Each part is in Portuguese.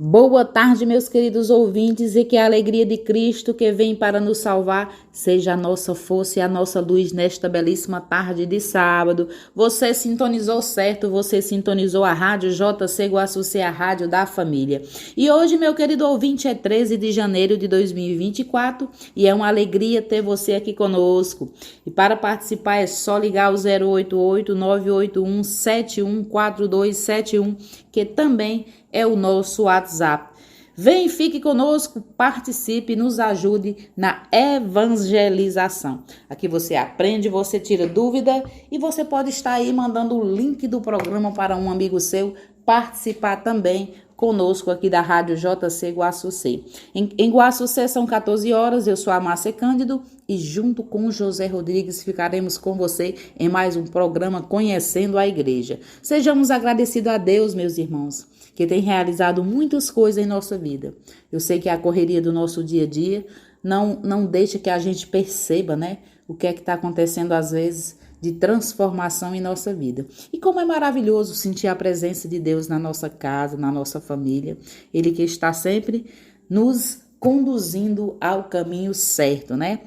Boa tarde, meus queridos ouvintes, e que a alegria de Cristo que vem para nos salvar seja a nossa força e a nossa luz nesta belíssima tarde de sábado. Você sintonizou certo, você sintonizou a Rádio JC Guaçucê, a rádio da família. E hoje, meu querido ouvinte, é 13 de janeiro de 2024 e é uma alegria ter você aqui conosco. E para participar é só ligar o 088 981 714271, que também é o nosso WhatsApp. Vem, fique conosco, participe, nos ajude na evangelização. Aqui você aprende, você tira dúvida e você pode estar aí mandando o link do programa para um amigo seu participar também conosco aqui da Rádio JC Guaçucê. Em Guaçucê são 14 horas, eu sou a Márcia Cândido e junto com o José Rodrigues ficaremos com você em mais um programa Conhecendo a Igreja. Sejamos agradecidos a Deus, meus irmãos, que tem realizado muitas coisas em nossa vida. Eu sei que a correria do nosso dia a dia não deixa que a gente perceba, né, o que é que está acontecendo às vezes de transformação em nossa vida. E como é maravilhoso sentir a presença de Deus na nossa casa, na nossa família. Ele que está sempre nos conduzindo ao caminho certo, né?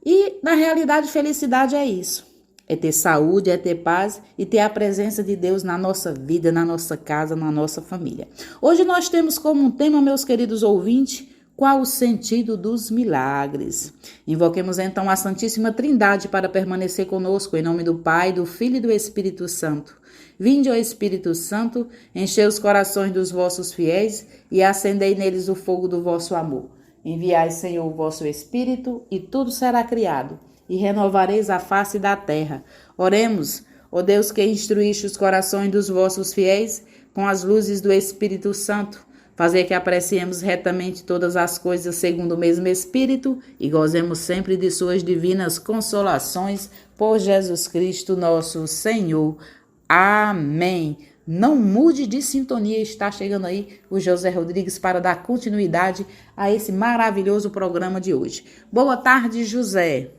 E na realidade, felicidade é isso. É ter saúde, é ter paz e ter a presença de Deus na nossa vida, na nossa casa, na nossa família. Hoje nós temos como um tema, meus queridos ouvintes, qual o sentido dos milagres? Invoquemos então a Santíssima Trindade para permanecer conosco, em nome do Pai, do Filho e do Espírito Santo. Vinde, ó Espírito Santo, enchei os corações dos vossos fiéis e acendei neles o fogo do vosso amor. Enviai, Senhor, o vosso Espírito e tudo será criado e renovareis a face da terra. Oremos, ó Deus que instruíste os corações dos vossos fiéis com as luzes do Espírito Santo, fazer que apreciemos retamente todas as coisas segundo o mesmo Espírito e gozemos sempre de suas divinas consolações por Jesus Cristo nosso Senhor. Amém. Não mude de sintonia, está chegando aí o José Rodrigues para dar continuidade a esse maravilhoso programa de hoje. Boa tarde, José.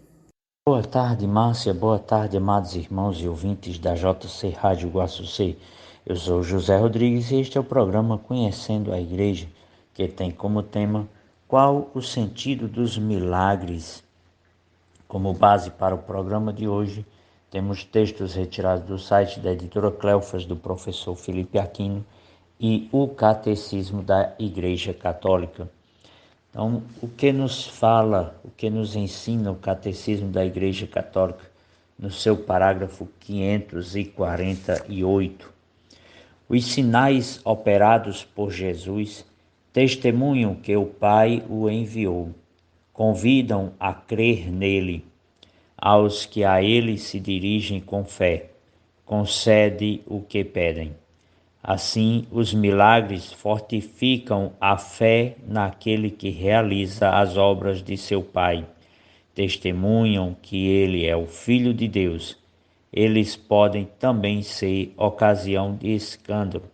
Boa tarde, Márcia. Boa tarde, amados irmãos e ouvintes da JC Rádio Guaçucê. Eu sou José Rodrigues e este é o programa Conhecendo a Igreja, que tem como tema qual o sentido dos milagres. Como base para o programa de hoje, temos textos retirados do site da editora Cleofas, do professor Felipe Aquino, e o Catecismo da Igreja Católica. Então, o que nos fala, o que nos ensina o Catecismo da Igreja Católica no seu parágrafo 548? Os sinais operados por Jesus testemunham que o Pai o enviou, convidam a crer nele. Aos que a ele se dirigem com fé, concede o que pedem. Assim, os milagres fortificam a fé naquele que realiza as obras de seu Pai. Testemunham que ele é o Filho de Deus. Eles podem também ser ocasião de escândalo.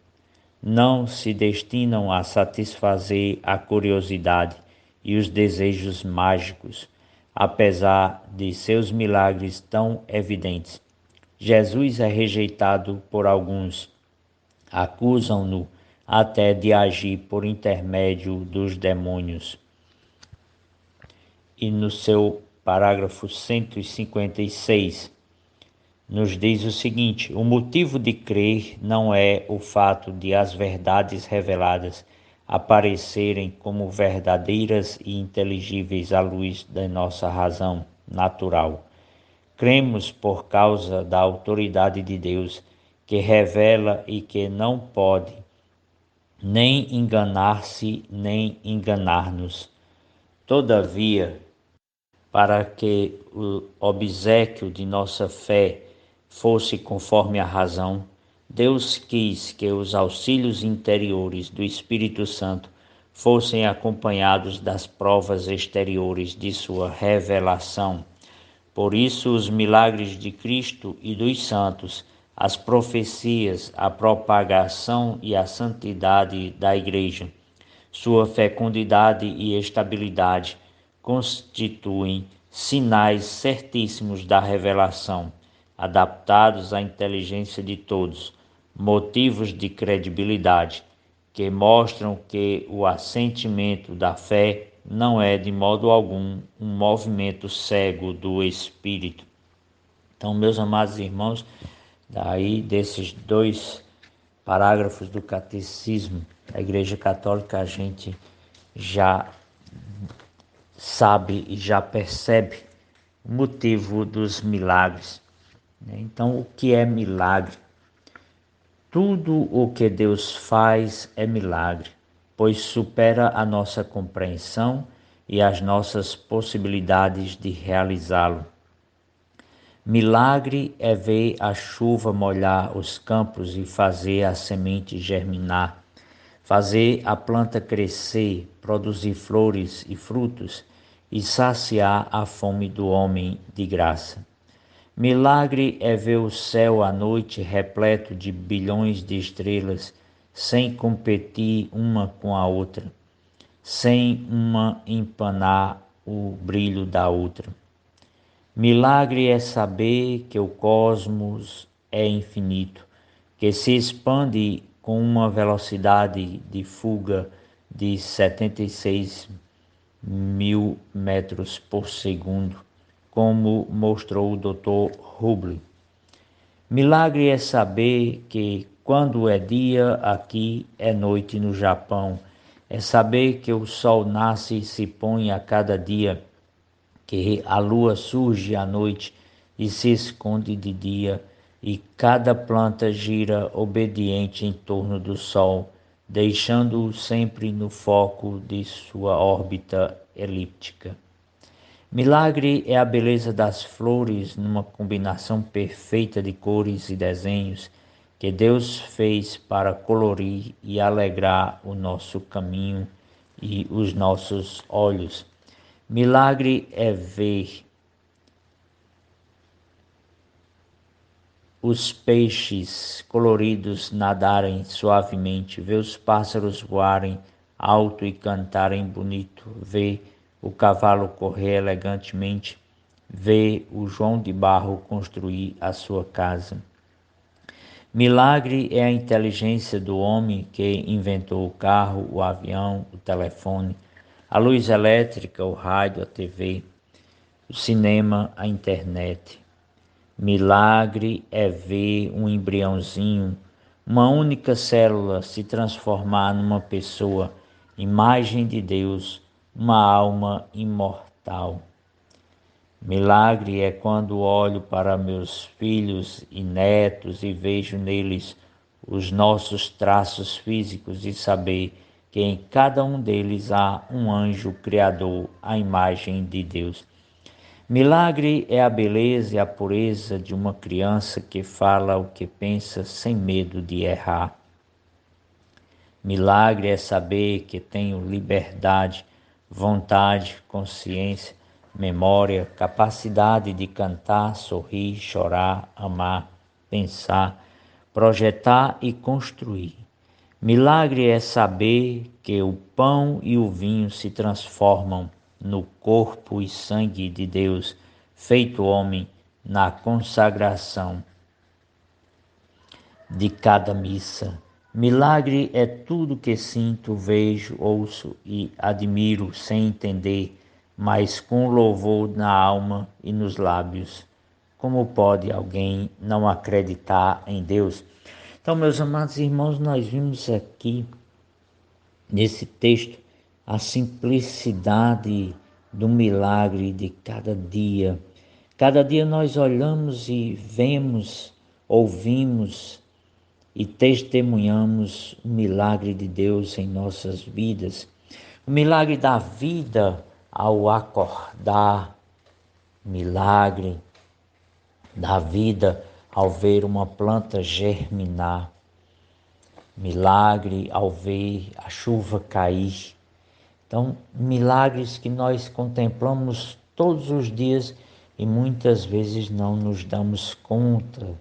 Não se destinam a satisfazer a curiosidade e os desejos mágicos, apesar de seus milagres tão evidentes. Jesus é rejeitado por alguns. Acusam-no até de agir por intermédio dos demônios. E no seu parágrafo 156, nos diz o seguinte: o motivo de crer não é o fato de as verdades reveladas aparecerem como verdadeiras e inteligíveis à luz da nossa razão natural. Cremos por causa da autoridade de Deus, que revela e que não pode nem enganar-se, nem enganar-nos. Todavia, para que o obséquio de nossa fé fosse conforme a razão, Deus quis que os auxílios interiores do Espírito Santo fossem acompanhados das provas exteriores de sua revelação. Por isso, os milagres de Cristo e dos santos, as profecias, a propagação e a santidade da Igreja, sua fecundidade e estabilidade constituem sinais certíssimos da revelação, adaptados à inteligência de todos, motivos de credibilidade, que mostram que o assentimento da fé não é de modo algum um movimento cego do espírito. Então, meus amados irmãos, daí desses 2 parágrafos do Catecismo da Igreja Católica, a gente já sabe e já percebe o motivo dos milagres. Então, o que é milagre? Tudo o que Deus faz é milagre, pois supera a nossa compreensão e as nossas possibilidades de realizá-lo. Milagre é ver a chuva molhar os campos e fazer a semente germinar, fazer a planta crescer, produzir flores e frutos e saciar a fome do homem de graça. Milagre é ver o céu à noite repleto de bilhões de estrelas, sem competir uma com a outra, sem uma empanar o brilho da outra. Milagre é saber que o cosmos é infinito, que se expande com uma velocidade de fuga de 76 mil metros por segundo, como mostrou o Dr. Hubble. Milagre é saber que quando é dia aqui é noite no Japão. É saber que o sol nasce e se põe a cada dia, que a lua surge à noite e se esconde de dia, e cada planta gira obediente em torno do sol, deixando-o sempre no foco de sua órbita elíptica. Milagre é a beleza das flores numa combinação perfeita de cores e desenhos que Deus fez para colorir e alegrar o nosso caminho e os nossos olhos. Milagre é ver os peixes coloridos nadarem suavemente, ver os pássaros voarem alto e cantarem bonito, ver o cavalo correr elegantemente, ver o João de Barro construir a sua casa. Milagre é a inteligência do homem que inventou o carro, o avião, o telefone, a luz elétrica, o rádio, a TV, o cinema, a internet. Milagre é ver um embriãozinho, uma única célula se transformar numa pessoa, imagem de Deus, uma alma imortal. Milagre é quando olho para meus filhos e netos e vejo neles os nossos traços físicos e saber que em cada um deles há um anjo criador, à imagem de Deus. Milagre é a beleza e a pureza de uma criança que fala o que pensa sem medo de errar. Milagre é saber que tenho liberdade, vontade, consciência, memória, capacidade de cantar, sorrir, chorar, amar, pensar, projetar e construir. Milagre é saber que o pão e o vinho se transformam no corpo e sangue de Deus, feito homem, na consagração de cada missa. Milagre é tudo que sinto, vejo, ouço e admiro sem entender, mas com louvor na alma e nos lábios. Como pode alguém não acreditar em Deus? Então, meus amados irmãos, nós vimos aqui nesse texto a simplicidade do milagre de cada dia. Cada dia nós olhamos e vemos, ouvimos e testemunhamos o milagre de Deus em nossas vidas. O milagre da vida ao acordar, milagre da vida ao ver uma planta germinar, milagre ao ver a chuva cair. Então, milagres que nós contemplamos todos os dias e muitas vezes não nos damos conta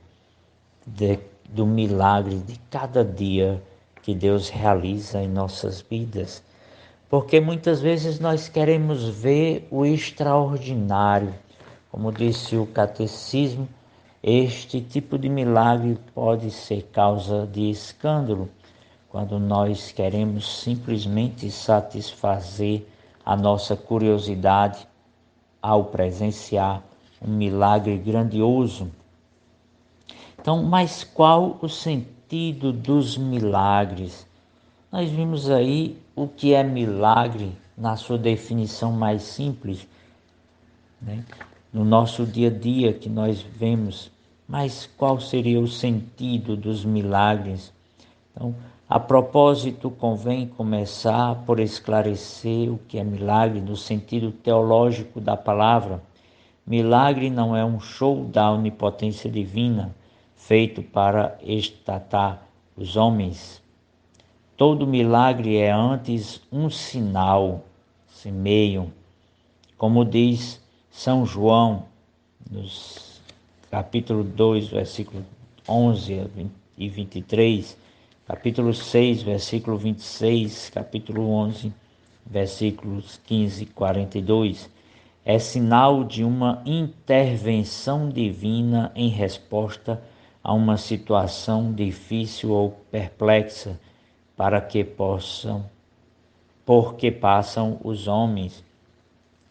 do milagre de cada dia que Deus realiza em nossas vidas. Porque muitas vezes nós queremos ver o extraordinário. Como disse o catecismo, este tipo de milagre pode ser causa de escândalo, quando nós queremos simplesmente satisfazer a nossa curiosidade ao presenciar um milagre grandioso. Então, mas qual o sentido dos milagres? Nós vimos aí o que é milagre na sua definição mais simples, né? No nosso dia a dia que nós vemos, mas qual seria o sentido dos milagres? Então, a propósito, convém começar por esclarecer o que é milagre no sentido teológico da palavra. Milagre não é um show da onipotência divina feito para estatar os homens. Todo milagre é antes um sinal, semeio, como diz São João, nos capítulo 2, versículo 11 e 23, capítulo 6, versículo 26, capítulo 11, versículos 15 e 42. É sinal de uma intervenção divina em resposta a uma situação difícil ou perplexa, porque passam os homens.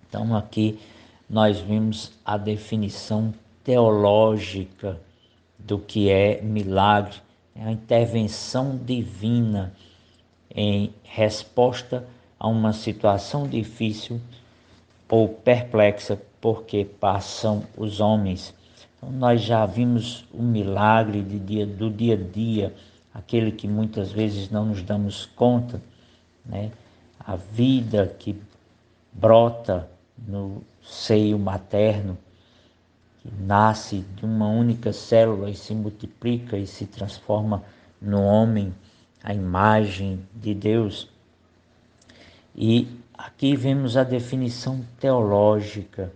Então aqui nós vimos a definição teológica do que é milagre, é a intervenção divina em resposta a uma situação difícil ou perplexa, porque passam os homens. Então, nós já vimos o milagre do dia a dia, aquele que muitas vezes não nos damos conta, né? A vida que brota no seio materno, que nasce de uma única célula e se multiplica e se transforma no homem, a imagem de Deus. E aqui vemos a definição teológica,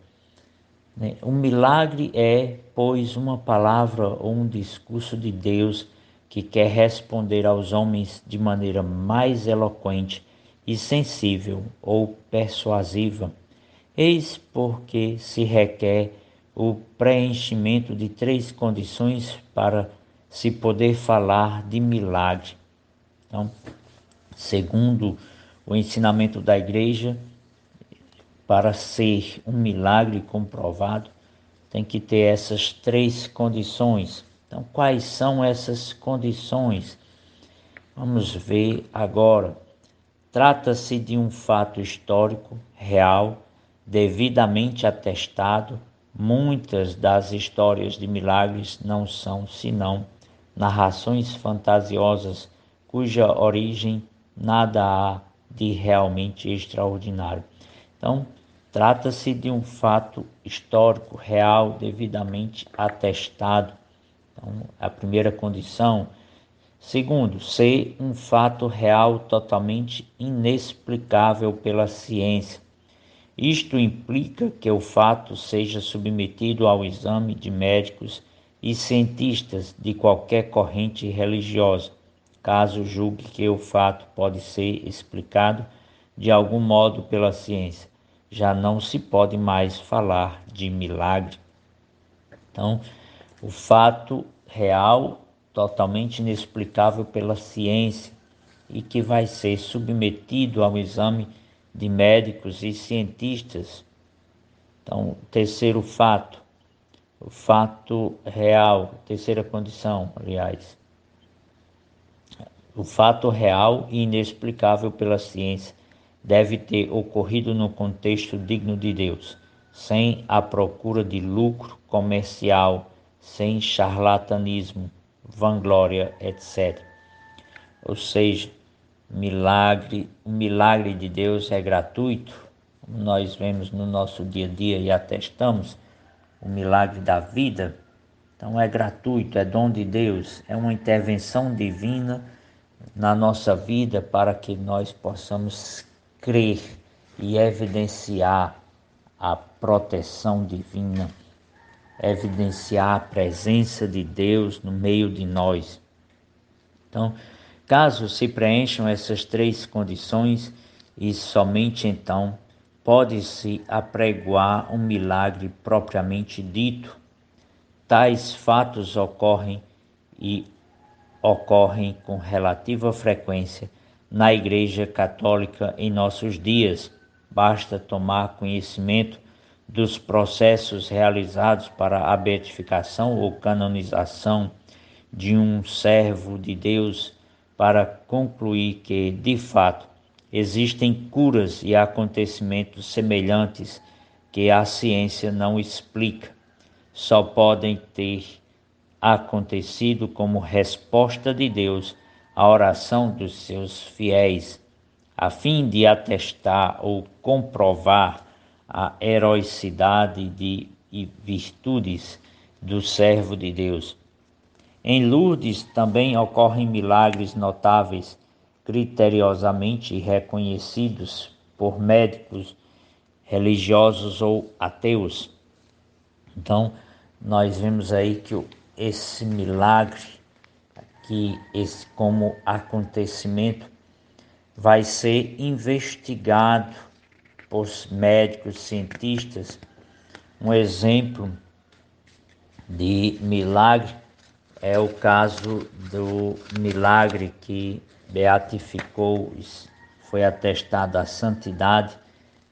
né? Um milagre é, pois, uma palavra ou um discurso de Deus que quer responder aos homens de maneira mais eloquente e sensível ou persuasiva. Eis porque se requer o preenchimento de 3 condições para se poder falar de milagre. Então, segundo o ensinamento da igreja, para ser um milagre comprovado, tem que ter essas 3 condições. Então, quais são essas condições? Vamos ver agora. Trata-se de um fato histórico, real, devidamente atestado. Muitas das histórias de milagres não são senão narrações fantasiosas, cuja origem nada há de realmente extraordinário. Então, trata-se de um fato histórico, real, devidamente atestado. Então, a primeira condição. Segundo, ser um fato real totalmente inexplicável pela ciência. Isto implica que o fato seja submetido ao exame de médicos e cientistas de qualquer corrente religiosa, caso julgue que o fato pode ser explicado de algum modo pela ciência. Já não se pode mais falar de milagre. Então, o fato real, totalmente inexplicável pela ciência e que vai ser submetido ao exame de médicos e cientistas. Então, terceiro fato, o fato real, terceira condição, aliás, o fato real e inexplicável pela ciência deve ter ocorrido no contexto digno de Deus, sem a procura de lucro comercial, sem charlatanismo, vanglória, etc. Ou seja, o milagre de Deus é gratuito, como nós vemos no nosso dia a dia e atestamos, o milagre da vida. Então é gratuito, é dom de Deus, é uma intervenção divina na nossa vida para que nós possamos crer e evidenciar a proteção divina, evidenciar a presença de Deus no meio de nós. Então, caso se preencham essas 3 condições, e somente então pode-se apregoar um milagre propriamente dito. Tais fatos ocorrem e ocorrem com relativa frequência na Igreja Católica em nossos dias. Basta tomar conhecimento dos processos realizados para a beatificação ou canonização de um servo de Deus para concluir que, de fato, existem curas e acontecimentos semelhantes que a ciência não explica. Só podem ter acontecido como resposta de Deus à oração dos seus fiéis, a fim de atestar ou comprovar a heroicidade e virtudes do servo de Deus. Em Lourdes também ocorrem milagres notáveis, criteriosamente reconhecidos por médicos, religiosos ou ateus. Então, nós vemos aí que esse milagre, que esse como acontecimento, vai ser investigado por médicos, cientistas. Um exemplo de milagre é o caso do milagre que beatificou, foi atestada a santidade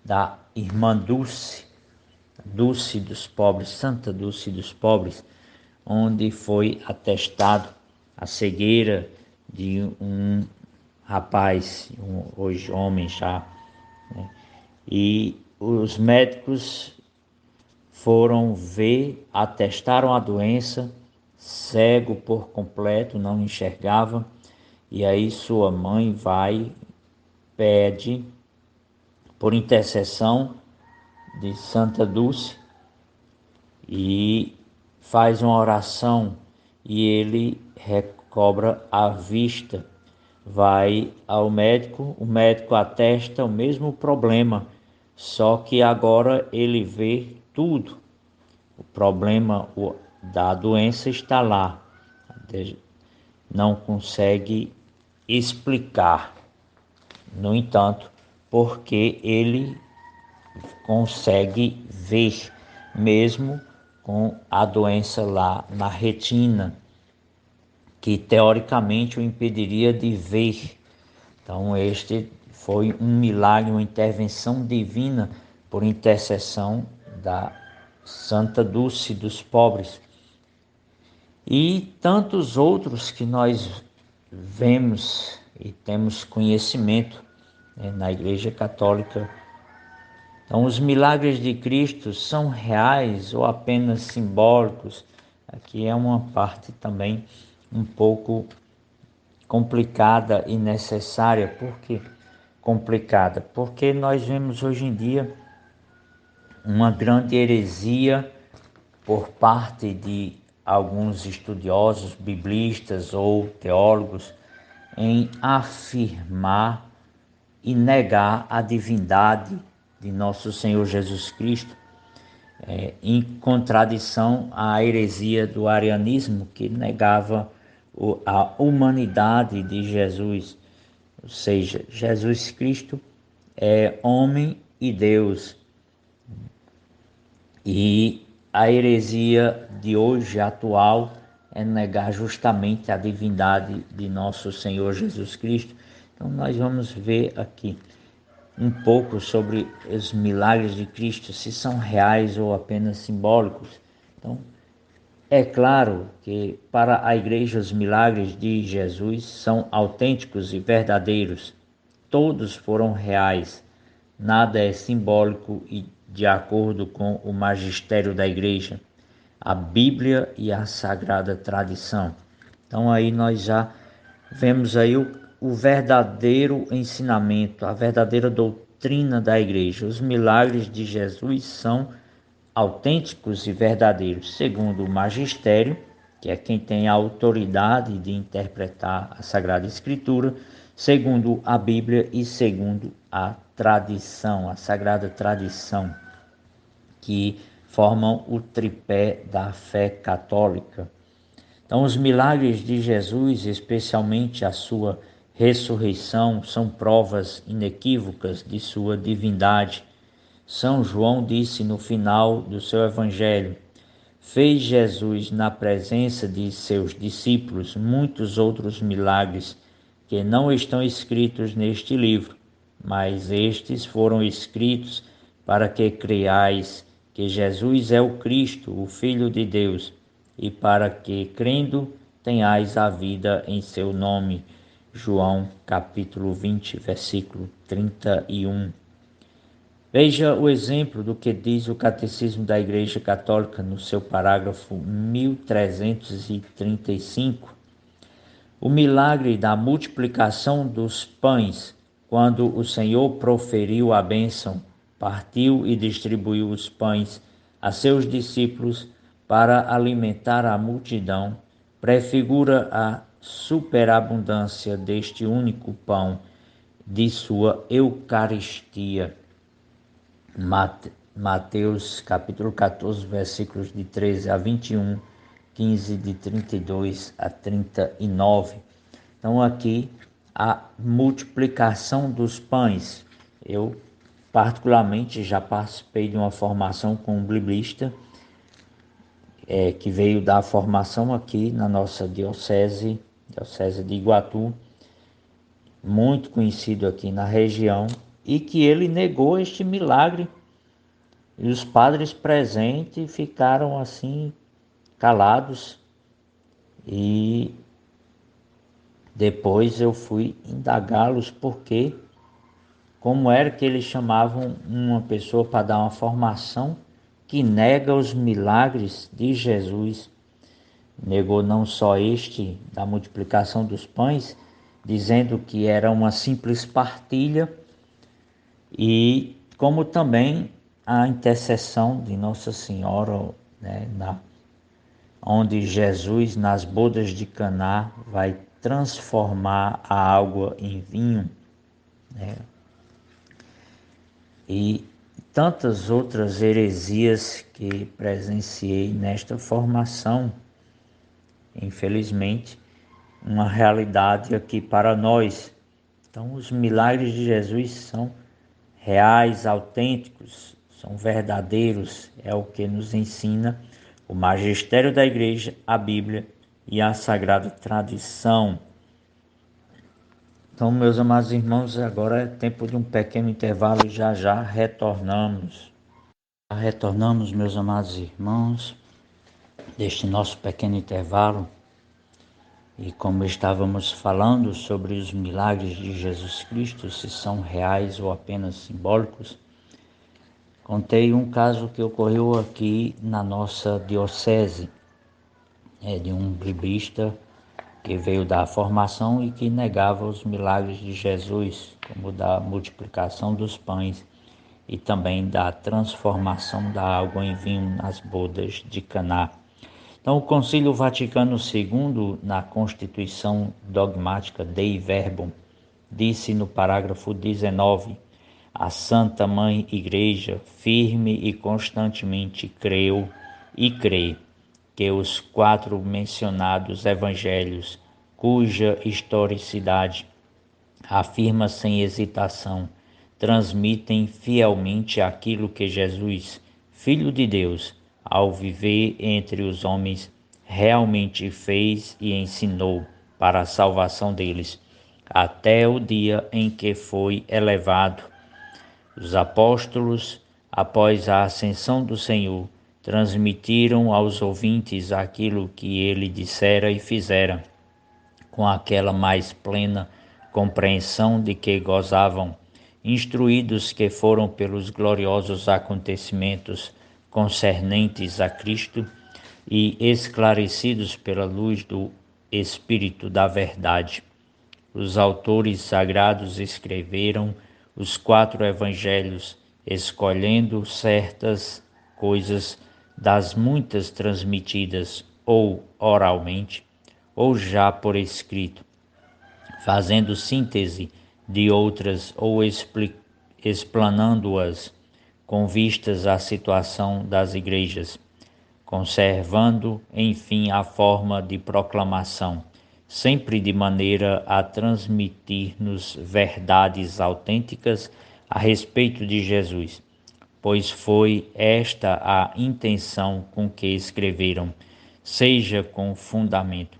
da irmã Dulce dos pobres, Santa Dulce dos pobres, onde foi atestado a cegueira de um rapaz, hoje homem já, né? E os médicos foram ver, atestaram a doença, cego por completo, não enxergava, e aí sua mãe vai, pede, por intercessão de Santa Dulce, e faz uma oração, e ele recobra a vista. Vai ao médico, o médico atesta o mesmo problema, só que agora ele vê tudo. O problema da doença está lá, não consegue explicar. No entanto, porque ele consegue ver, mesmo com a doença lá na retina, que teoricamente o impediria de ver. Então este foi um milagre, uma intervenção divina por intercessão da Santa Dulce dos pobres. E tantos outros que nós vemos e temos conhecimento, né, na Igreja Católica. Então, os milagres de Cristo são reais ou apenas simbólicos? Aqui é uma parte também um pouco complicada e necessária. Por que complicada? Porque nós vemos hoje em dia uma grande heresia por parte de alguns estudiosos, biblistas ou teólogos, em afirmar e negar a divindade de nosso Senhor Jesus Cristo, em contradição à heresia do arianismo, que negava a humanidade de Jesus. Ou seja, Jesus Cristo é homem e Deus. E a heresia de hoje, atual, é negar justamente a divindade de nosso Senhor Jesus Cristo. Então nós vamos ver aqui um pouco sobre os milagres de Cristo, se são reais ou apenas simbólicos. Então, é claro que para a igreja os milagres de Jesus são autênticos e verdadeiros. Todos foram reais, nada é simbólico e de acordo com o magistério da igreja, a Bíblia e a Sagrada Tradição. Então aí nós já vemos aí o verdadeiro ensinamento, a verdadeira doutrina da igreja. Os milagres de Jesus são autênticos e verdadeiros, segundo o magistério, que é quem tem a autoridade de interpretar a Sagrada Escritura, segundo a Bíblia e segundo a tradição, a Sagrada Tradição, que formam o tripé da fé católica. Então, os milagres de Jesus, especialmente a sua ressurreição, são provas inequívocas de sua divindade. São João disse no final do seu evangelho: Fez Jesus, na presença de seus discípulos, muitos outros milagres que não estão escritos neste livro, mas estes foram escritos para que creiais que Jesus é o Cristo, o Filho de Deus, e para que, crendo, tenhais a vida em seu nome. João capítulo 20, versículo 31. Veja o exemplo do que diz o Catecismo da Igreja Católica no seu parágrafo 1335. O milagre da multiplicação dos pães, quando o Senhor proferiu a bênção, partiu e distribuiu os pães a seus discípulos para alimentar a multidão, prefigura a superabundância deste único pão de sua Eucaristia. Mateus capítulo 14, versículos de 13 a 21, 15 de 32 a 39. Então aqui a multiplicação dos pães. Eu particularmente já participei de uma formação com um biblista que veio dar formação aqui na nossa diocese de Iguatu, muito conhecido aqui na região, e que ele negou este milagre. E os padres presentes ficaram assim calados, e depois eu fui indagá-los porque como era que eles chamavam uma pessoa para dar uma formação que nega os milagres de Jesus. Negou não só este da multiplicação dos pães, dizendo que era uma simples partilha, e como também a intercessão de Nossa Senhora, né, onde Jesus, nas bodas de Caná, vai transformar a água em vinho, né? E tantas outras heresias que presenciei nesta formação, infelizmente, uma realidade aqui para nós. Então, os milagres de Jesus são reais, autênticos, são verdadeiros, é o que nos ensina o magistério da Igreja, a Bíblia e a Sagrada Tradição. Então, meus amados irmãos, agora é tempo de um pequeno intervalo e já já retornamos. Retornamos, meus amados irmãos, deste nosso pequeno intervalo. E como estávamos falando sobre os milagres de Jesus Cristo, se são reais ou apenas simbólicos, contei um caso que ocorreu aqui na nossa diocese, de um biblista que veio da formação e que negava os milagres de Jesus, como da multiplicação dos pães e também da transformação da água em vinho nas bodas de Caná. Então, o Concílio Vaticano II, na Constituição Dogmática Dei Verbum, disse no parágrafo 19: a Santa Mãe Igreja firme e constantemente creu e crê que os 4 mencionados evangelhos, cuja historicidade afirma sem hesitação, transmitem fielmente aquilo que Jesus, Filho de Deus, ao viver entre os homens, realmente fez e ensinou para a salvação deles, até o dia em que foi elevado. Os apóstolos, após a ascensão do Senhor, transmitiram aos ouvintes aquilo que ele dissera e fizera, com aquela mais plena compreensão de que gozavam, instruídos que foram pelos gloriosos acontecimentos concernentes a Cristo e esclarecidos pela luz do Espírito da Verdade. Os autores sagrados escreveram os 4 evangelhos, escolhendo certas coisas das muitas transmitidas ou oralmente, ou já por escrito, fazendo síntese de outras ou explanando-as com vistas à situação das igrejas, conservando, enfim, a forma de proclamação, sempre de maneira a transmitir-nos verdades autênticas a respeito de Jesus, pois foi esta a intenção com que escreveram, seja com fundamento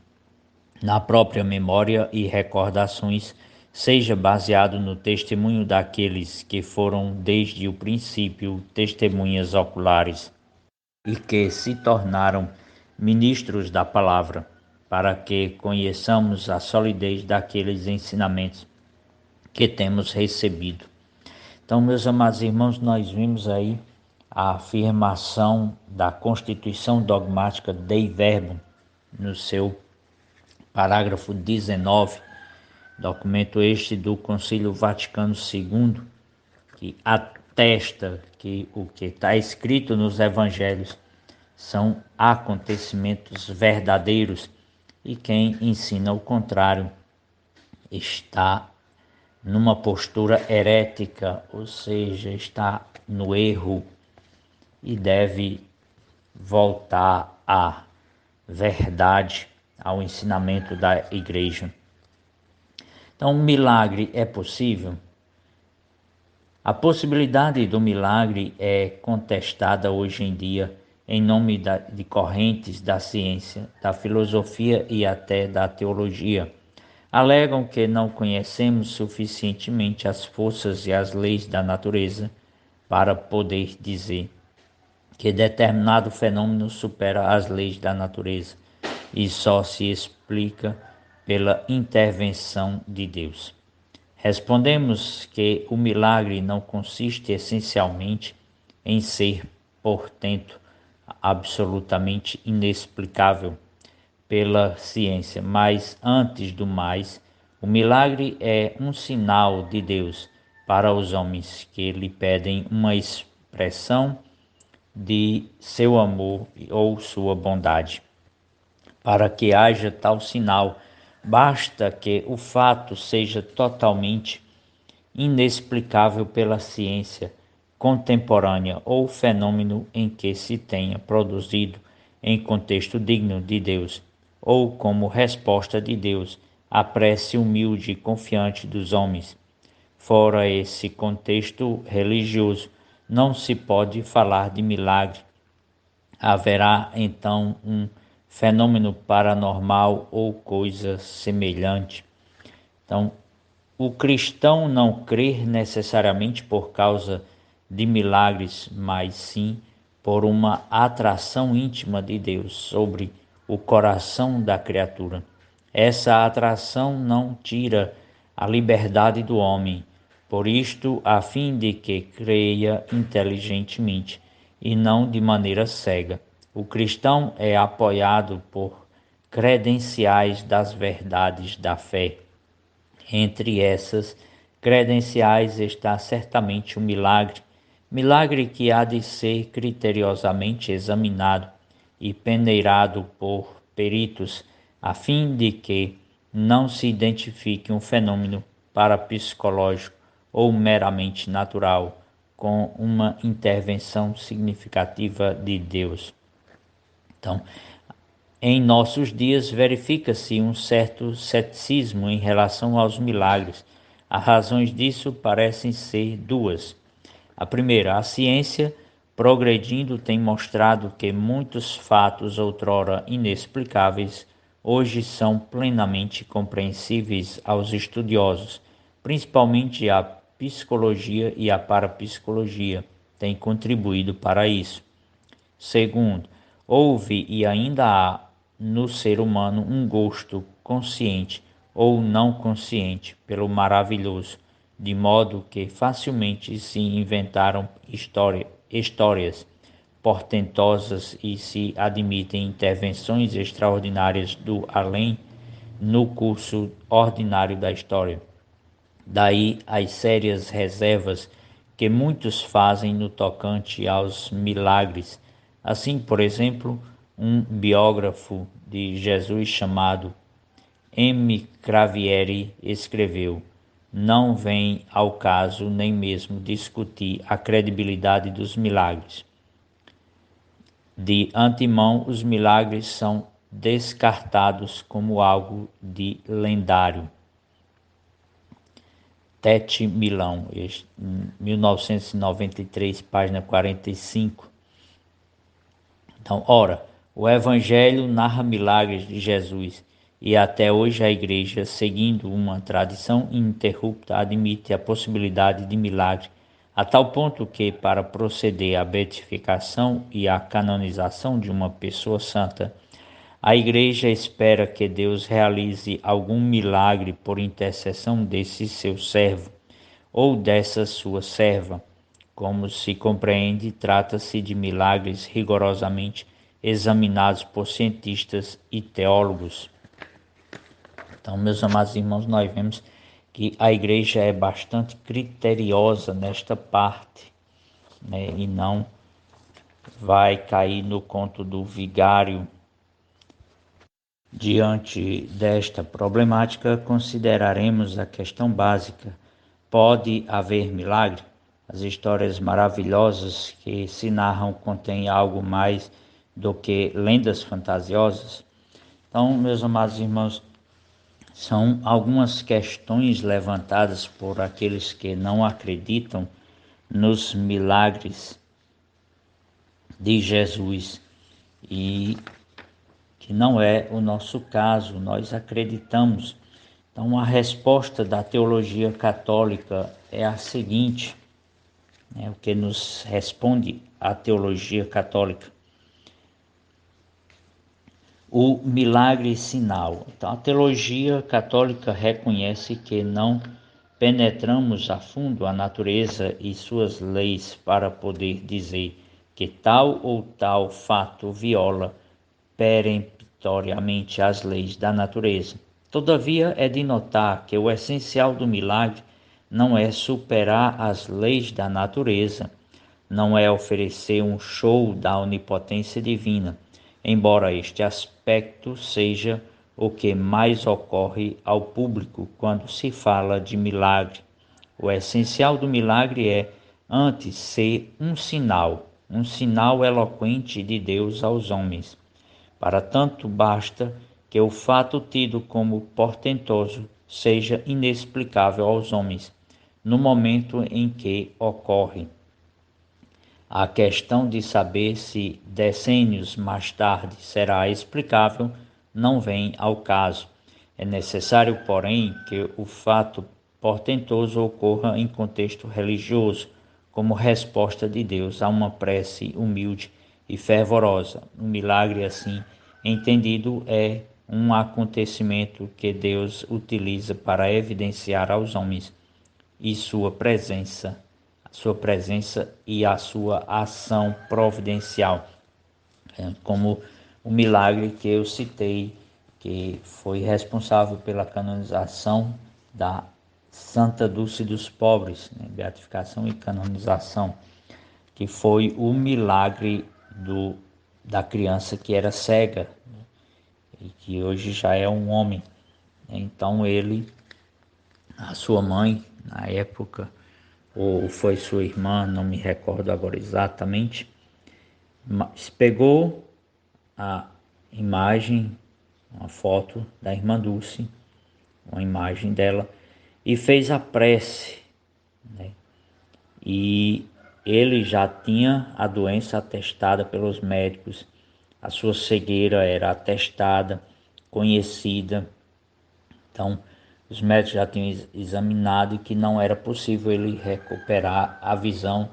na própria memória e recordações, seja baseado no testemunho daqueles que foram desde o princípio testemunhas oculares e que se tornaram ministros da palavra, para que conheçamos a solidez daqueles ensinamentos que temos recebido. Então, meus amados irmãos, nós vimos aí a afirmação da Constituição Dogmática Dei Verbum no seu parágrafo 19, documento este do Concílio Vaticano II, que atesta que o que está escrito nos evangelhos são acontecimentos verdadeiros e quem ensina o contrário está numa postura herética, ou seja, está no erro e deve voltar à verdade, ao ensinamento da igreja. Então, um milagre é possível? A possibilidade do milagre é contestada hoje em dia em nome de correntes da ciência, da filosofia e até da teologia. Alegam que não conhecemos suficientemente as forças e as leis da natureza para poder dizer que determinado fenômeno supera as leis da natureza e só se explica pela intervenção de Deus. Respondemos que o milagre não consiste essencialmente em ser, portanto, absolutamente inexplicável pela ciência, mas, antes do mais, o milagre é um sinal de Deus para os homens que lhe pedem uma expressão de seu amor ou sua bondade. Para que haja tal sinal, basta que o fato seja totalmente inexplicável pela ciência contemporânea ou fenômeno em que se tenha produzido em contexto digno de Deus, ou como resposta de Deus à prece humilde e confiante dos homens. Fora esse contexto religioso, não se pode falar de milagre. Haverá então um fenômeno paranormal ou coisa semelhante. Então, o cristão não crê necessariamente por causa de milagres, mas sim por uma atração íntima de Deus sobre o coração da criatura. Essa atração não tira a liberdade do homem, por isto, a fim de que creia inteligentemente e não de maneira cega. O cristão é apoiado por credenciais das verdades da fé. Entre essas credenciais está certamente o milagre, milagre que há de ser criteriosamente examinado e peneirado por peritos, a fim de que não se identifique um fenômeno parapsicológico ou meramente natural com uma intervenção significativa de Deus. Então, em nossos dias verifica-se um certo ceticismo em relação aos milagres. As razões disso parecem ser duas. A primeira, a ciência, progredindo, tem mostrado que muitos fatos outrora inexplicáveis hoje são plenamente compreensíveis aos estudiosos, principalmente a psicologia e a parapsicologia têm contribuído para isso. Segundo, houve e ainda há no ser humano um gosto consciente ou não consciente pelo maravilhoso, de modo que facilmente se inventaram histórias portentosas e se admitem intervenções extraordinárias do além no curso ordinário da história. Daí as sérias reservas que muitos fazem no tocante aos milagres. Assim, por exemplo, um biógrafo de Jesus chamado M. Cravieri escreveu: não vem ao caso nem mesmo discutir a credibilidade dos milagres. De antemão, os milagres são descartados como algo de lendário. Tete Milão, em 1993, página 45. Então, ora, o Evangelho narra milagres de Jesus e até hoje a Igreja, seguindo uma tradição ininterrupta, admite a possibilidade de milagre, a tal ponto que, para proceder à beatificação e à canonização de uma pessoa santa, a Igreja espera que Deus realize algum milagre por intercessão desse seu servo ou dessa sua serva. Como se compreende, trata-se de milagres rigorosamente examinados por cientistas e teólogos. Então, meus amados irmãos, nós vemos que a Igreja é bastante criteriosa nesta parte, né, e não vai cair no conto do vigário. Diante desta problemática, consideraremos a questão básica: pode haver milagre? As histórias maravilhosas que se narram contêm algo mais do que lendas fantasiosas? Então, meus amados irmãos, são algumas questões levantadas por aqueles que não acreditam nos milagres de Jesus e que não é o nosso caso, nós acreditamos. Então, a resposta da teologia católica é a seguinte, né, o que nos responde a teologia católica: o milagre sinal. Então, a teologia católica reconhece que não penetramos a fundo a natureza e suas leis para poder dizer que tal ou tal fato viola peremptoriamente as leis da natureza. Todavia, é de notar que o essencial do milagre não é superar as leis da natureza, não é oferecer um show da onipotência divina, embora este aspecto seja o que mais ocorre ao público quando se fala de milagre. O essencial do milagre é, antes, ser um sinal eloquente de Deus aos homens. Para tanto, basta que o fato tido como portentoso seja inexplicável aos homens, no momento em que ocorre. A questão de saber se decênios mais tarde será explicável não vem ao caso. É necessário, porém, que o fato portentoso ocorra em contexto religioso, como resposta de Deus a uma prece humilde e fervorosa. Um milagre assim entendido é um acontecimento que Deus utiliza para evidenciar aos homens e sua presença e a sua ação providencial, como o milagre que eu citei, que foi responsável pela canonização da Santa Dulce dos Pobres, né, beatificação e canonização, que foi o milagre da criança que era cega, né, e que hoje já é um homem. Então a sua mãe, na época, ou foi sua irmã, não me recordo agora exatamente, mas pegou a imagem, uma foto da irmã Dulce, uma imagem dela, e fez a prece, né? E ele já tinha a doença atestada pelos médicos, a sua cegueira era atestada, conhecida. Então, os médicos já tinham examinado e que não era possível ele recuperar a visão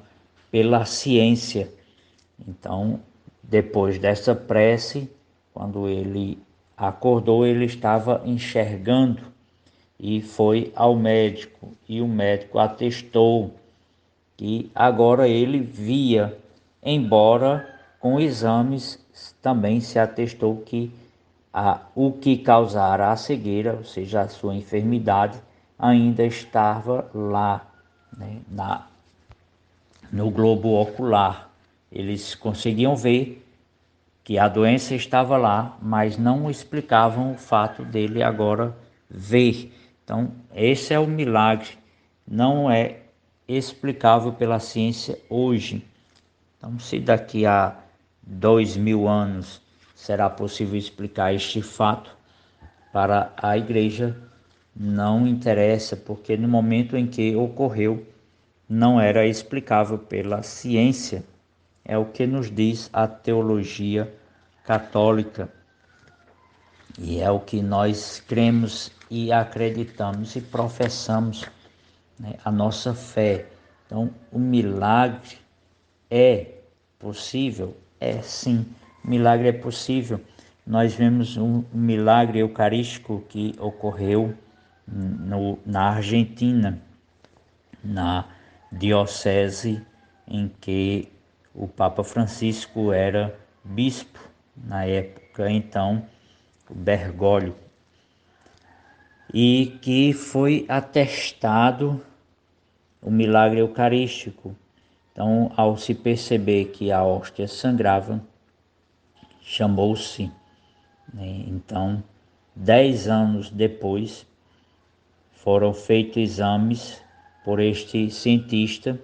pela ciência. Então, depois dessa prece, quando ele acordou, ele estava enxergando e foi ao médico, e o médico atestou que agora ele via, embora com exames também se atestou que o que causara a cegueira, ou seja, a sua enfermidade, ainda estava lá, né, no globo ocular. Eles conseguiam ver que a doença estava lá, mas não explicavam o fato dele agora ver. Então, esse é o milagre, não é explicável pela ciência hoje. Então, se daqui a 2000 anos será possível explicar este fato, para a Igreja não interessa, porque no momento em que ocorreu, não era explicável pela ciência. É o que nos diz a teologia católica. E é o que nós cremos e acreditamos e professamos, né, a nossa fé. Então, o milagre é possível? É sim, o milagre é possível. Nós vemos um milagre eucarístico que ocorreu na Argentina, na diocese em que o Papa Francisco era bispo, na época então, o Bergoglio, e que foi atestado o milagre eucarístico. Então, ao se perceber que a hóstia sangrava, chamou-se, né? Então, 10 anos depois, foram feitos exames por este cientista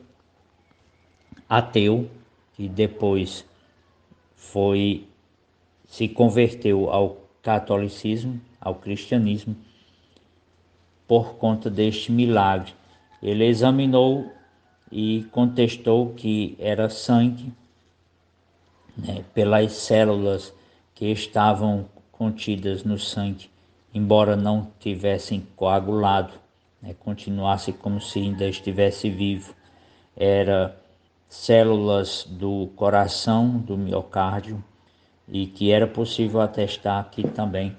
ateu, que depois se converteu ao catolicismo, ao cristianismo, por conta deste milagre. Ele examinou e contestou que era sangue, né, pelas células que estavam contidas no sangue, embora não tivessem coagulado, né, continuasse como se ainda estivesse vivo. Era células do coração, do miocárdio, e que era possível atestar que também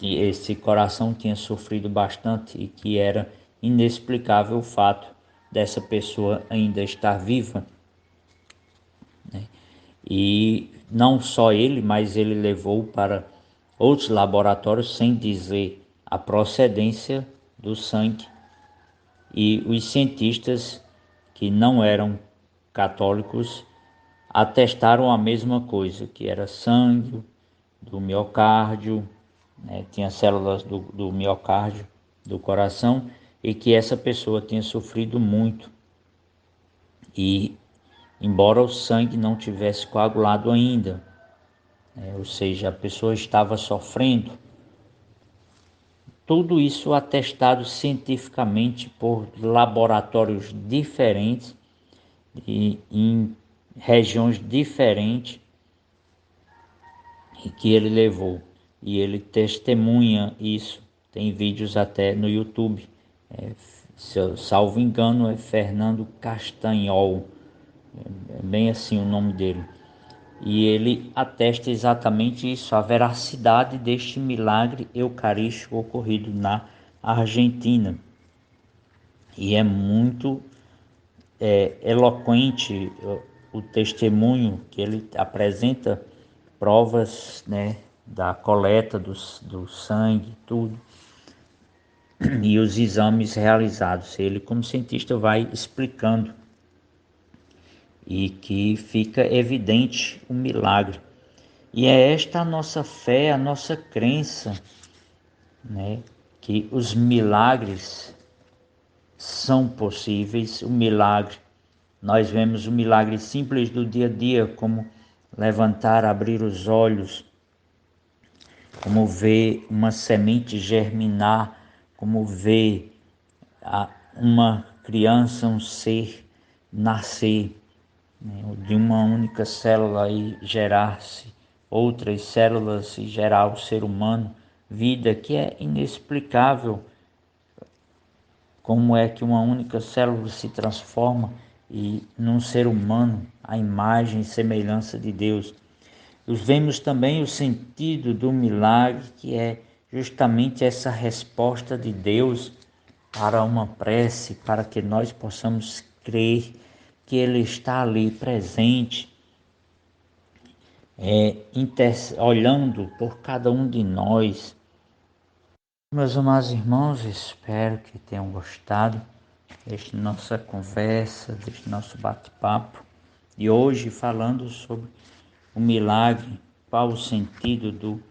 esse coração tinha sofrido bastante e que era inexplicável o fato dessa pessoa ainda estar viva, né? E não só ele, mas ele levou para outros laboratórios sem dizer a procedência do sangue, e os cientistas que não eram católicos atestaram a mesma coisa, que era sangue do miocárdio, né, tinha células do miocárdio, do coração, e que essa pessoa tinha sofrido muito. E embora o sangue não tivesse coagulado ainda, né, ou seja, a pessoa estava sofrendo. Tudo isso atestado cientificamente por laboratórios diferentes e em regiões diferentes, e que ele levou. E ele testemunha isso. Tem vídeos até no YouTube. Se eu salvo engano, é Fernando Castanhol. É bem assim o nome dele. E ele atesta exatamente isso, a veracidade deste milagre eucarístico ocorrido na Argentina. E é muito eloquente o testemunho que ele apresenta, provas, né, da coleta do sangue, tudo, e os exames realizados. Ele, como cientista, vai explicando, e que fica evidente o milagre. E é esta a nossa fé, a nossa crença, né, que os milagres são possíveis. O milagre, nós vemos o milagre simples do dia a dia, como levantar, abrir os olhos, como ver uma semente germinar, como ver uma criança, um ser nascer, né, de uma única célula e gerar-se outras células e gerar o ser humano, vida que é inexplicável. Como é que uma única célula se transforma e num ser humano, a imagem e semelhança de Deus. Vemos também o sentido do milagre, que é justamente essa resposta de Deus para uma prece, para que nós possamos crer que Ele está ali presente, olhando por cada um de nós. Meus amados irmãos, espero que tenham gostado desta nossa conversa, deste nosso bate-papo, e hoje falando sobre o milagre, qual o sentido do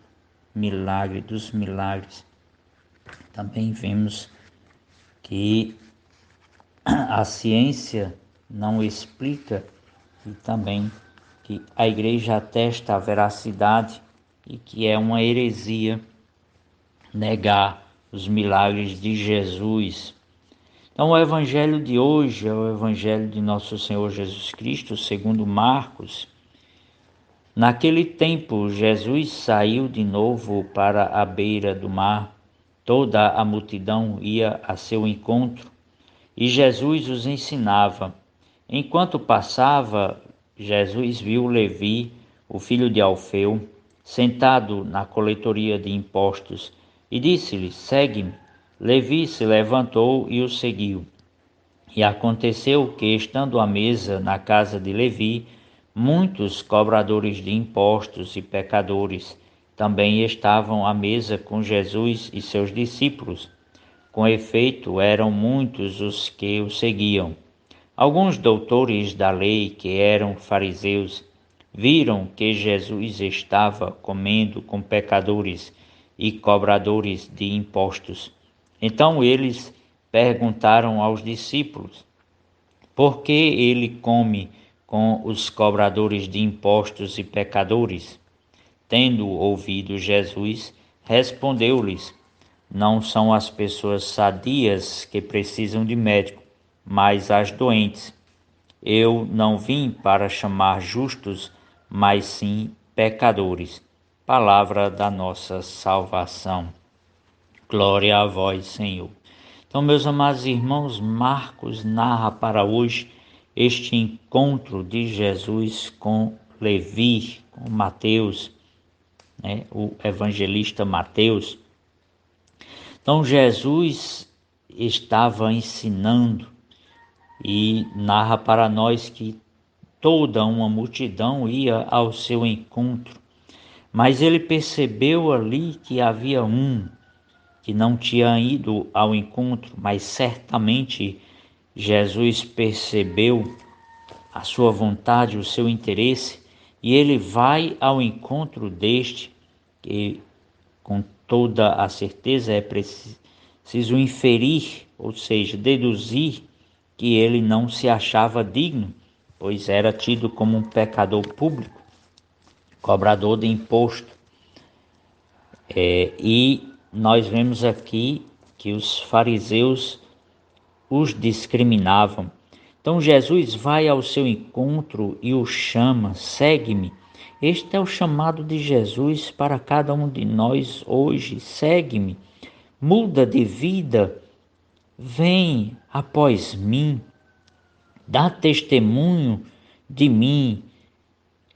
milagre, dos milagres. Também vemos que a ciência não explica, e também que a igreja atesta a veracidade, e que é uma heresia negar os milagres de Jesus. Então, o evangelho de hoje é o evangelho de nosso Senhor Jesus Cristo, segundo Marcos. Naquele tempo, Jesus saiu de novo para a beira do mar. Toda a multidão ia a seu encontro e Jesus os ensinava. Enquanto passava, Jesus viu Levi, o filho de Alfeu, sentado na coletoria de impostos, e disse-lhe: Segue-me. Levi se levantou e o seguiu. E aconteceu que, estando à mesa na casa de Levi, muitos cobradores de impostos e pecadores também estavam à mesa com Jesus e seus discípulos. Com efeito, eram muitos os que o seguiam. Alguns doutores da lei, que eram fariseus, viram que Jesus estava comendo com pecadores e cobradores de impostos. Então eles perguntaram aos discípulos: por que ele come com os cobradores de impostos e pecadores? Tendo ouvido Jesus, respondeu-lhes: não são as pessoas sadias que precisam de médico, mas as doentes. Eu não vim para chamar justos, mas sim pecadores. Palavra da nossa salvação. Glória a vós, Senhor. Então, meus amados irmãos, Marcos narra para hoje este encontro de Jesus com Levi, com Mateus, o evangelista Mateus. Então, Jesus estava ensinando e narra para nós que toda uma multidão ia ao seu encontro, mas ele percebeu ali que havia um que não tinha ido ao encontro, mas certamente Jesus percebeu a sua vontade, o seu interesse, e ele vai ao encontro deste, que com toda a certeza é preciso inferir, ou seja, deduzir que ele não se achava digno, pois era tido como um pecador público, cobrador de imposto. E nós vemos aqui que os fariseus os discriminavam. Então Jesus vai ao seu encontro e o chama: segue-me. Este é o chamado de Jesus para cada um de nós hoje: segue-me, muda de vida, vem após mim, dá testemunho de mim,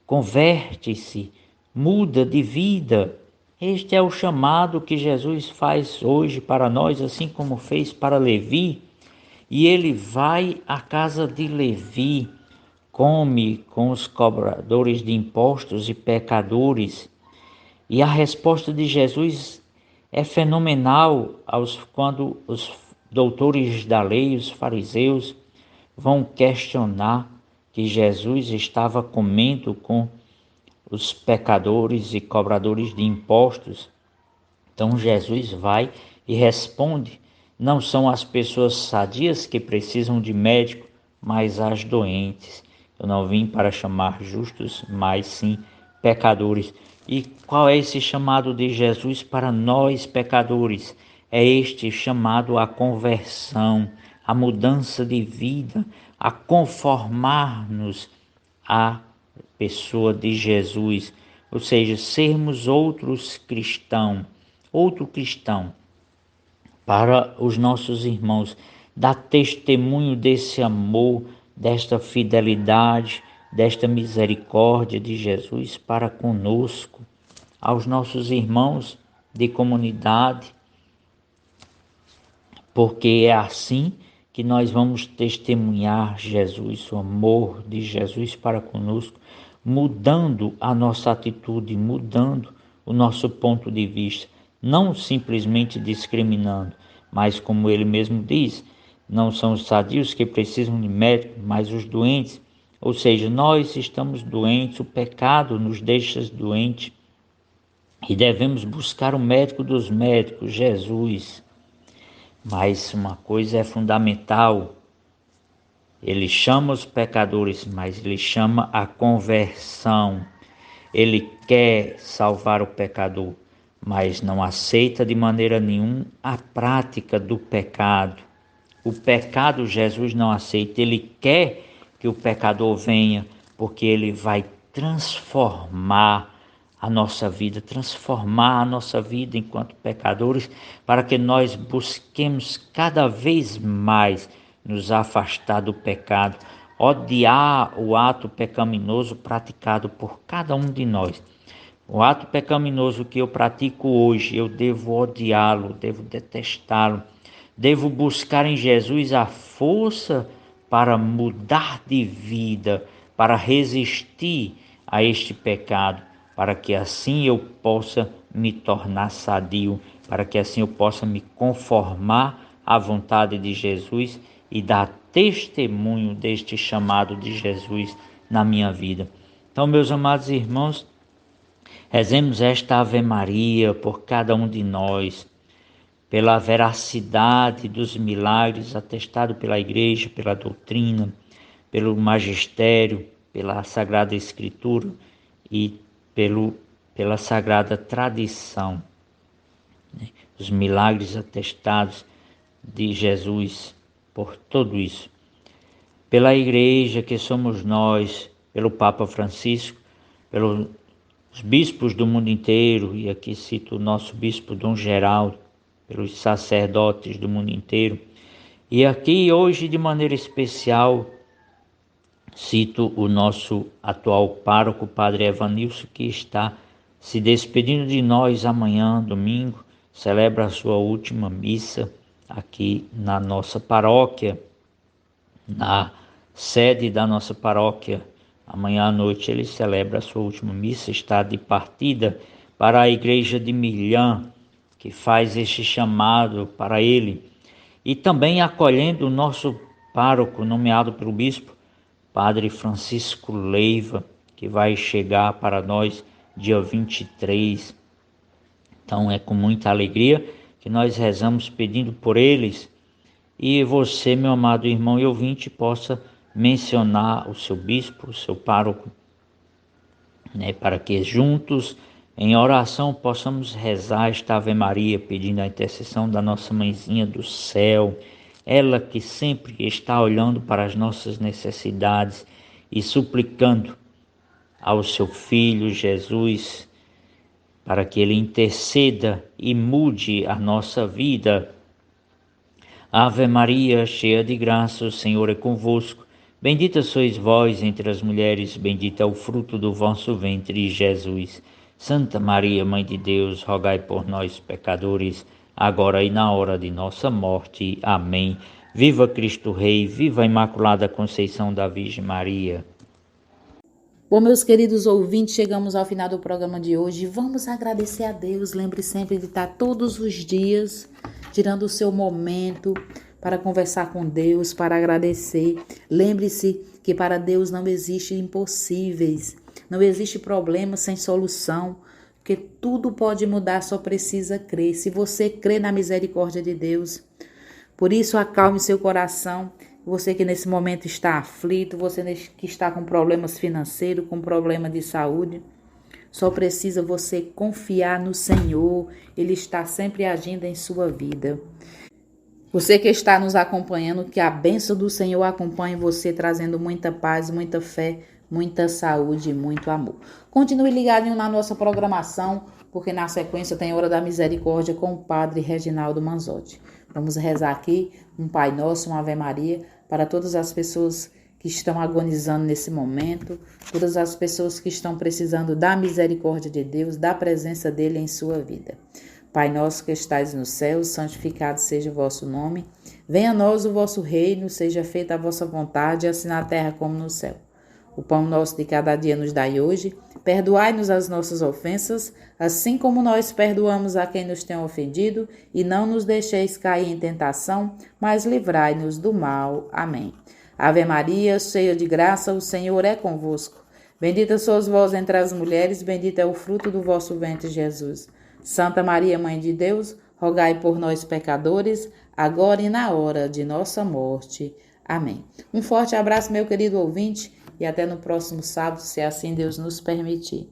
converte-se, muda de vida. Este é o chamado que Jesus faz hoje para nós, assim como fez para Levi. E ele vai à casa de Levi, come com os cobradores de impostos e pecadores. E a resposta de Jesus é fenomenal quando os doutores da lei, os fariseus, vão questionar que Jesus estava comendo com os pecadores e cobradores de impostos. Então Jesus vai e responde: não são as pessoas sadias que precisam de médico, mas as doentes. Eu não vim para chamar justos, mas sim pecadores. E qual é esse chamado de Jesus para nós pecadores? É este chamado à conversão, à mudança de vida, a conformar-nos à pessoa de Jesus, ou seja, sermos outro cristão para os nossos irmãos, dar testemunho desse amor, desta fidelidade, desta misericórdia de Jesus para conosco, aos nossos irmãos de comunidade, porque é assim que nós vamos testemunhar Jesus, o amor de Jesus para conosco, mudando a nossa atitude, mudando o nosso ponto de vista, não simplesmente discriminando, mas como ele mesmo diz, não são os sadios que precisam de médico, mas os doentes. Ou seja, nós estamos doentes, o pecado nos deixa doentes e devemos buscar o médico dos médicos, Jesus. Mas uma coisa é fundamental: ele chama os pecadores, mas ele chama a conversão. Ele quer salvar o pecador, mas não aceita de maneira nenhuma a prática do pecado. O pecado Jesus não aceita, ele quer que o pecador venha, porque ele vai transformar a nossa vida enquanto pecadores, para que nós busquemos cada vez mais nos afastar do pecado, odiar o ato pecaminoso praticado por cada um de nós. O ato pecaminoso que eu pratico hoje, eu devo odiá-lo, devo detestá-lo, devo buscar em Jesus a força para mudar de vida, para resistir a este pecado, para que assim eu possa me tornar sadio, para que assim eu possa me conformar à vontade de Jesus e dar testemunho deste chamado de Jesus na minha vida. Então, meus amados irmãos, rezemos esta Ave Maria por cada um de nós, pela veracidade dos milagres atestados pela Igreja, pela doutrina, pelo magistério, pela Sagrada Escritura e pela Sagrada Tradição. Os milagres atestados de Jesus, por tudo isso. Pela Igreja que somos nós, pelo Papa Francisco, pelos bispos do mundo inteiro, e aqui cito o nosso bispo Dom Geraldo, pelos sacerdotes do mundo inteiro. E aqui hoje, de maneira especial, cito o nosso atual pároco, Padre Evanilson, que está se despedindo de nós amanhã, domingo, celebra a sua última missa aqui na nossa paróquia, na sede da nossa paróquia. Amanhã à noite ele celebra a sua última missa, está de partida para a igreja de Milhã, que faz este chamado para ele. E também acolhendo o nosso pároco, nomeado pelo bispo, Padre Francisco Leiva, que vai chegar para nós dia 23. Então é com muita alegria que nós rezamos pedindo por eles. E você, meu amado irmão e ouvinte, possa mencionar o seu bispo, o seu pároco, para que juntos, em oração, possamos rezar esta Ave Maria, pedindo a intercessão da nossa mãezinha do céu, ela que sempre está olhando para as nossas necessidades e suplicando ao seu Filho Jesus, para que ele interceda e mude a nossa vida. Ave Maria, cheia de graça, o Senhor é convosco. Bendita sois vós entre as mulheres, bendito é o fruto do vosso ventre, Jesus. Santa Maria, Mãe de Deus, rogai por nós, pecadores, agora e na hora de nossa morte. Amém. Viva Cristo Rei, viva a Imaculada Conceição da Virgem Maria. Bom, meus queridos ouvintes, chegamos ao final do programa de hoje. Vamos agradecer a Deus. Lembre sempre de estar todos os dias tirando o seu momento para conversar com Deus, para agradecer. Lembre-se que para Deus não existe impossíveis, não existe problema sem solução, porque tudo pode mudar, só precisa crer. Se você crê na misericórdia de Deus, por isso acalme seu coração. Você que nesse momento está aflito, você que está com problemas financeiros, com problema de saúde, só precisa você confiar no Senhor. Ele está sempre agindo em sua vida. Você que está nos acompanhando, que a bênção do Senhor acompanhe você, trazendo muita paz, muita fé, muita saúde e muito amor. Continue ligado na nossa programação, porque na sequência tem Hora da Misericórdia com o Padre Reginaldo Manzotti. Vamos rezar aqui um Pai Nosso, uma Ave Maria, para todas as pessoas que estão agonizando nesse momento, todas as pessoas que estão precisando da misericórdia de Deus, da presença dele em sua vida. Pai nosso que estais no céu, santificado seja o vosso nome. Venha a nós o vosso reino, seja feita a vossa vontade, assim na terra como no céu. O pão nosso de cada dia nos dai hoje. Perdoai-nos as nossas ofensas, assim como nós perdoamos a quem nos tem ofendido, e não nos deixeis cair em tentação, mas livrai-nos do mal. Amém. Ave Maria, cheia de graça, o Senhor é convosco. Bendita sois vós entre as mulheres, bendito é o fruto do vosso ventre, Jesus. Santa Maria, Mãe de Deus, rogai por nós, pecadores, agora e na hora de nossa morte. Amém. Um forte abraço, meu querido ouvinte, e até no próximo sábado, se assim Deus nos permitir.